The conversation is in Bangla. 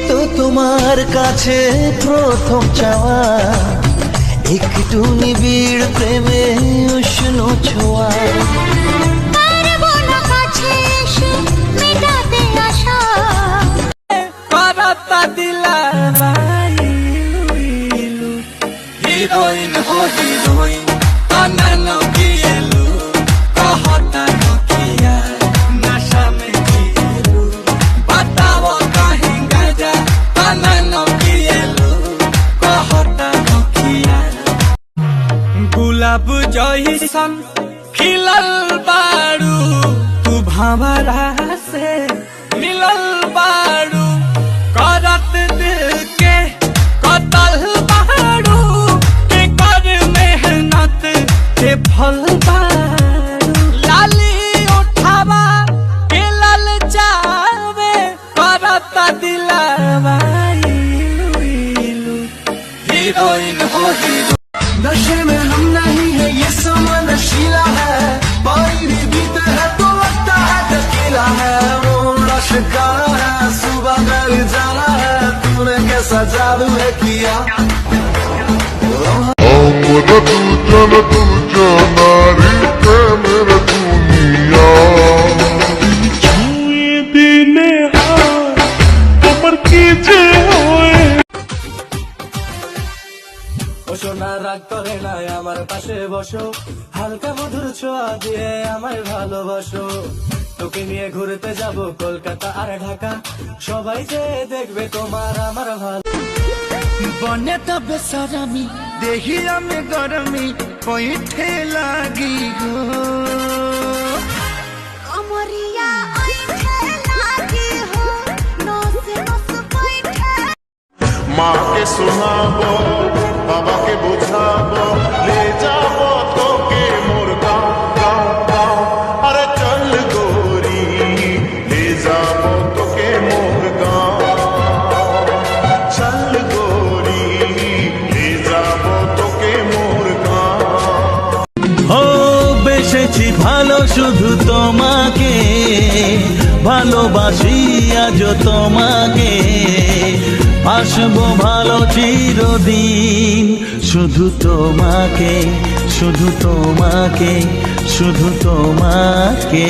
তো তোমার কাছে প্রথম চাওয়া, একটু নিবিড় প্রেমে উষ্ণ ছোঁয়া। পারবো না কাছে এসে মেটাতে আশা, করতা দিলারাই ইলু হিরোইন হো হিরোইন আনানো কিয়েলু कहता नोकिया नशा में किएलु बताओ कहीं गजा आनानो किएलु कहता नोकिया गुलाब जइसन खिलल बारू तू भंवरा से मिलल बारू करत दिल के कतल बारू के कर मेहनत के फल बारू लाली उठावा के लल जावे करत दिलावा इलू इलू हीरोइन हो हीरो। नशे में हम नहीं है ये समा नशीला है, पानी भी पीते हैं तो लगता है टकीला है। वो शिकारा है सुबह कर जाना है, तूने कैसा जादू है किया। तू नारी मेरे दुनिया दिने তোমার কি যে হয়। বসো না রাগ করে না আমার পাশে বসো, হালকা মধুর ছোঁয়া দিয়ে আমায় ভালোবাসো। তোকে নিয়ে ঘুরতে যাব কলকাতা আর ঢাকা, সবাই যে দেখবে তোমার আমার ভালো। বনে তবে সরমি দেহি আমি গরমি কইঠে লাগি গো। कमरिया आइठे लागी हो नोसे नोस बैठे। মাকে শোনাবো বাবাকে বোঝাবো, লে যাবো তোকে মোর গাঁও গাঁও গাঁও। আরে চল গোরি লে যাবো তোকে মোর গাঁও, চল গোরি লে যাবো তোকে মোর গাঁও। ও বেসেছি ভালো শুধু তোমাকে, ভালোবাসি আজ তোমাকে, আসবো ভালো চিরদিন শুধু তোমাকে, শুধু তোমাকে, শুধু তোমাকে।